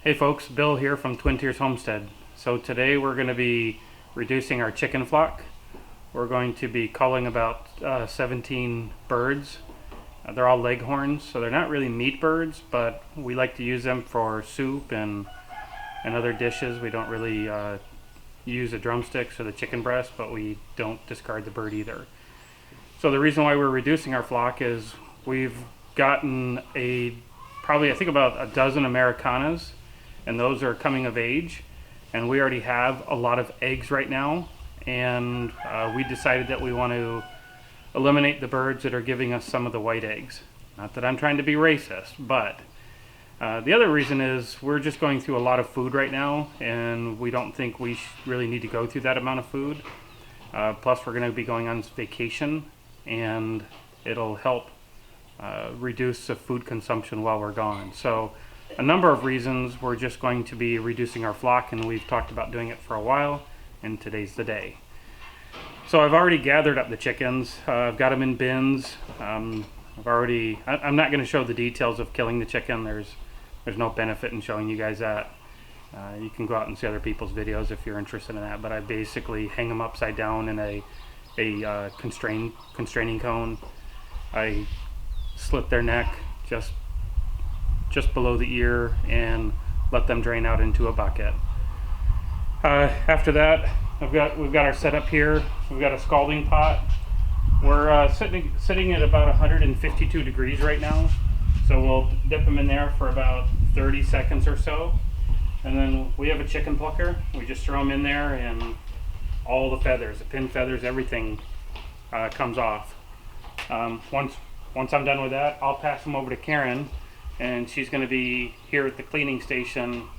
Hey folks, Bill here from Twin Tiers Homestead. So today we're going to be reducing our chicken flock. We're going to be culling about 17 birds. They're all leghorns, so they're not really meat birds, but we like to use them for soup and other dishes. We don't really use the drumsticks or the chicken breast, but we don't discard the bird either. So the reason why we're reducing our flock is we've gotten probably I think about a dozen Americanas, and those are coming of age, and we already have a lot of eggs right now, and we decided that we want to eliminate the birds that are giving us some of the white eggs. Not that I'm trying to be racist, but the other reason is we're just going through a lot of food right now, and we don't think we really need to go through that amount of food. Plus we're going to be going on vacation, and it'll help reduce the food consumption while we're gone. So a number of reasons we're just going to be reducing our flock, and we've talked about doing it for a while, and today's the day. So I've already gathered up the chickens. I've got them in bins. I'm not going to show the details of killing the chicken. There's no benefit in showing you guys that. You can go out and see other people's videos if you're interested in that, but I basically hang them upside down in a constraining cone. I slit their neck just below the ear and let them drain out into a bucket. After that, we've got our setup here. We've got a scalding pot. We're sitting at about 152 degrees right now, so we'll dip them in there for about 30 seconds or so, and then we have a chicken plucker. We just throw them in there, and all the feathers, the pin feathers, everything comes off. Once I'm done with that, I'll pass them over to Karen, and she's going to be here at the cleaning station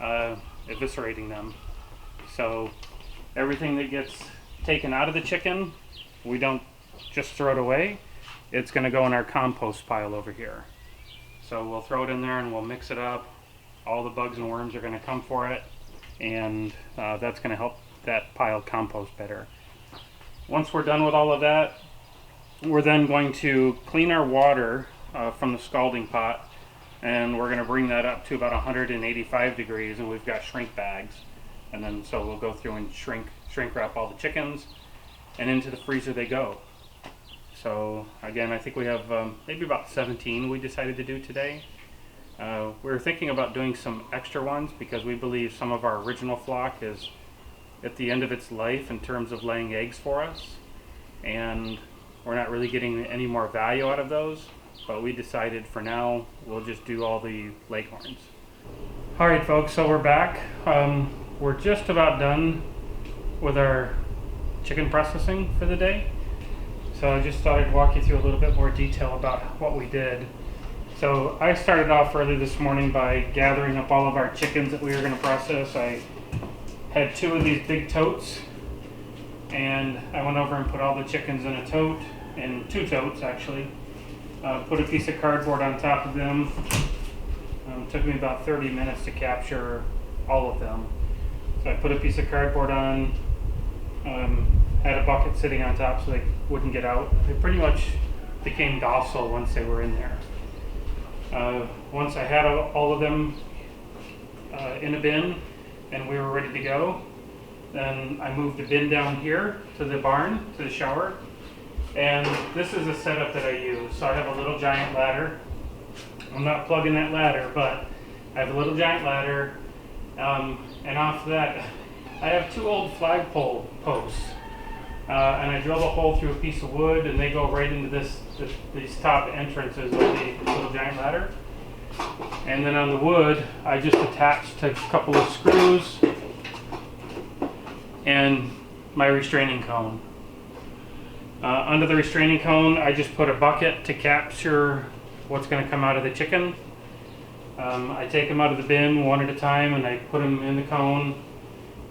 eviscerating them. So everything that gets taken out of the chicken, we don't just throw it away. It's going to go in our compost pile over here. So we'll throw it in there and we'll mix it up. All the bugs and worms are going to come for it, and that's going to help that pile compost better. Once we're done with all of that, we're then going to clean our water from the scalding pot, and we're going to bring that up to about 185 degrees, and we've got shrink bags, and then so we'll go through and shrink wrap all the chickens, and into the freezer they go. So again, I think we have maybe about 17 we decided to do today. We're thinking about doing some extra ones because we believe some of our original flock is at the end of its life in terms of laying eggs for us, and we're not really getting any more value out of those, but we decided for now we'll just do all the leghorns. Alright folks, so we're back. We're just about done with our chicken processing for the day. So I just thought I'd walk you through a little bit more detail about what we did. So I started off early this morning by gathering up all of our chickens that we were going to process. I had 2 of these big totes, and I went over and put all the chickens in a tote, in 2 totes actually. Put a piece of cardboard on top of them. It took me about 30 minutes to capture all of them. So I put a piece of cardboard on, had a bucket sitting on top so they wouldn't get out. They pretty much became docile once they were in there. Once I had all of them in a bin and we were ready to go, then I moved the bin down here to the barn, to the shower. And this is a setup that I use. So I have a little giant ladder. I'm not plugging that ladder, but I have a little giant ladder. And off that, I have 2 old flagpole posts. And I drilled a hole through a piece of wood, and they go right into these top entrances of the little giant ladder. And then on the wood, I just attached a couple of screws and my restraining cone. Under the restraining cone, I just put a bucket to capture what's going to come out of the chicken. I take them out of the bin one at a time, and I put them in the cone,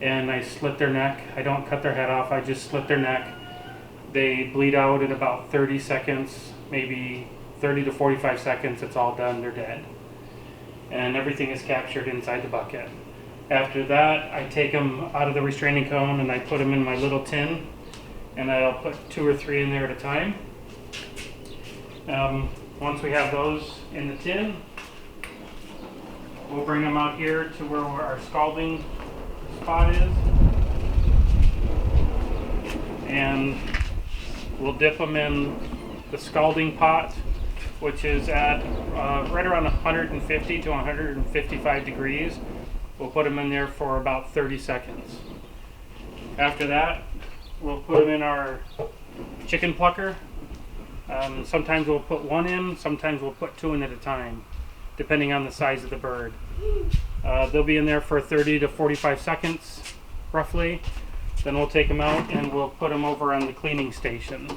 and I slit their neck. I don't cut their head off, I just slit their neck. They bleed out in about 30 seconds, maybe 30 to 45 seconds, it's all done, they're dead. And everything is captured inside the bucket. After that, I take them out of the restraining cone and I put them in my little tin, and I'll put 2 or 3 in there at a time. Once we have those in the tin, We'll bring them out here to where our scalding spot is. And we'll dip them in the scalding pot, which is at right around 150 to 155 degrees. We'll put them in there for about 30 seconds. After that, we'll put them in our chicken plucker. Sometimes we'll put one in, sometimes we'll put two in at a time, depending on the size of the bird. They'll be in there for 30 to 45 seconds, roughly. Then we'll take them out and we'll put them over on the cleaning station.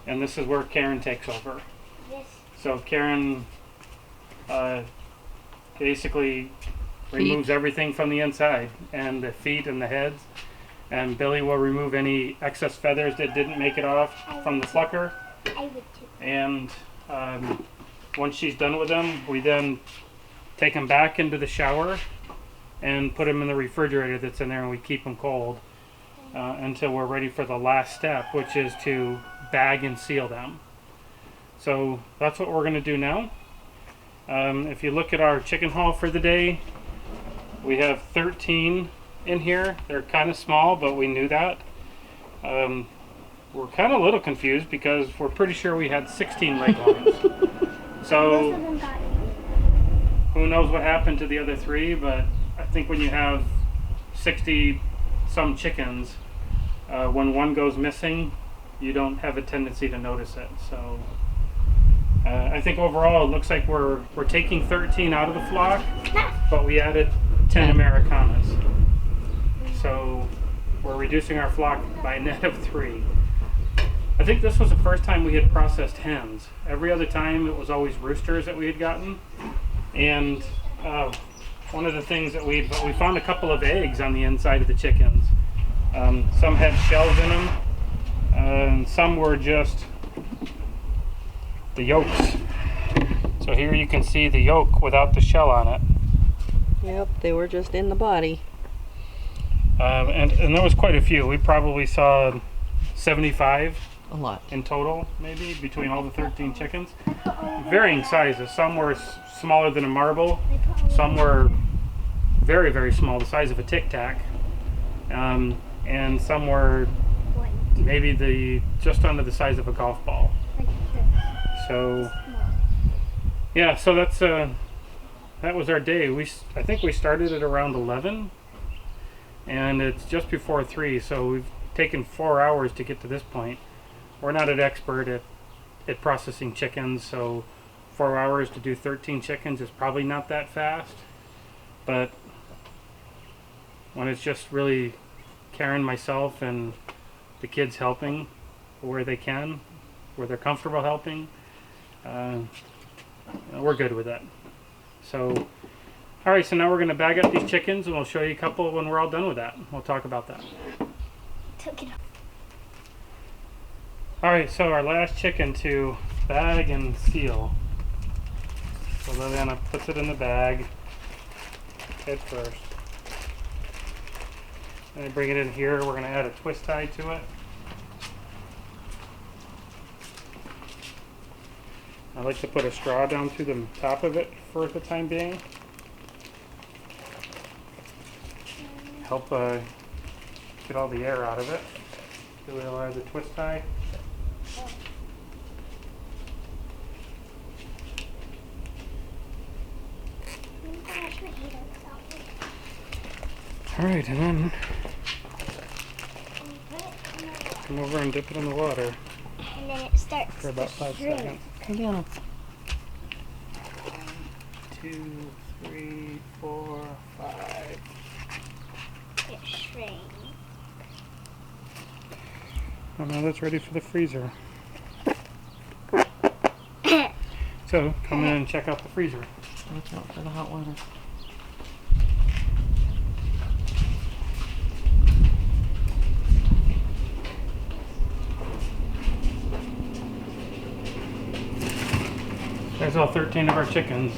And this is where Karen takes over. Yes. So Karen basically removes everything from the inside, and the feet and the heads. And Billy will remove any excess feathers that didn't make it off from the plucker. I would too. And once she's done with them, we then take them back into the shower and put them in the refrigerator that's in there, and we keep them cold until we're ready for the last step, which is to bag and seal them. So that's what we're going to do now. If you look at our chicken haul for the day, we have 13 in here. They're kind of small, but we knew that. We're kind of a little confused because we're pretty sure we had 16 leghorns. So who knows what happened to the other 3, but I think when you have 60 some chickens, when one goes missing, you don't have a tendency to notice it. So I think overall it looks like we're taking 13 out of the flock, but we added 10 Americanas. So we're reducing our flock by a net of 3. I think this was the first time we had processed hens. Every other time it was always roosters that we had gotten. And one of the things that we found a couple of eggs on the inside of the chickens. Some had shells in them, and some were just the yolks. So here you can see the yolk without the shell on it. Yep, they were just in the body. And there was quite a few. We probably saw 75 A lot. in total, maybe, between all the 13 chickens. Varying sizes. Some were smaller than a marble. Some were very, very small, the size of a Tic Tac. And some were maybe just under the size of a golf ball. So, yeah, so that was our day. I think we started at around 11, and it's just before 3, so we've taken 4 hours to get to this point. We're not an expert at processing chickens, so 4 hours to do 13 chickens is probably not that fast. But when it's just really Karen, myself, and the kids helping where they can, where they're comfortable helping, we're good with that. So, all right, so now we're going to bag up these chickens, and we'll show you a couple when we're all done with that. We'll talk about that. All right, so our last chicken to bag and seal. So Liliana puts it in the bag head first. And I bring it in here. We're going to add a twist tie to it. I like to put a straw down through the top of it for the time being. Help get all the air out of it. So we'll add the twist tie. All right, and then come over and dip it in the water. And then it starts for about 5 seconds. Yeah. 1, 2, 3, 4, 5. It shrinks. Oh, now that's ready for the freezer. So come in and check out the freezer. Watch out for the hot water. There's all 13 of our chickens.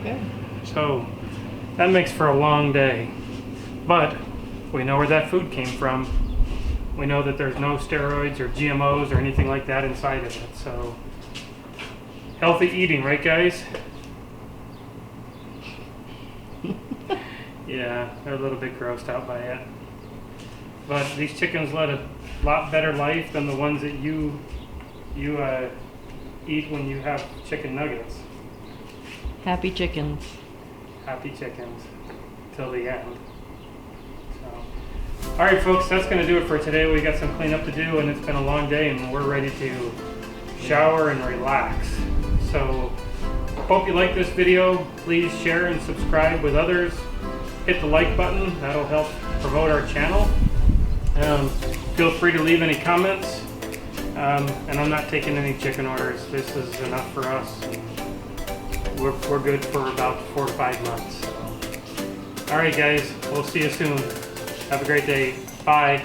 Okay. So that makes for a long day. But we know where that food came from. We know that there's no steroids or GMOs or anything like that inside of it. So healthy eating, right guys? Yeah, they're a little bit grossed out by it. But these chickens led a lot better life than the ones that you eat when you have chicken nuggets. Happy chickens. Happy chickens till the end. So, all right, folks, that's going to do it for today. We got some cleanup to do, and it's been a long day, and we're ready to shower and relax. So, hope you like this video. Please share and subscribe with others. Hit the like button. That'll help promote our channel. Feel free to leave any comments. And I'm not taking any chicken orders. This is enough for us. We're good for about 4 to 5 months. All right, guys. We'll see you soon. Have a great day. Bye.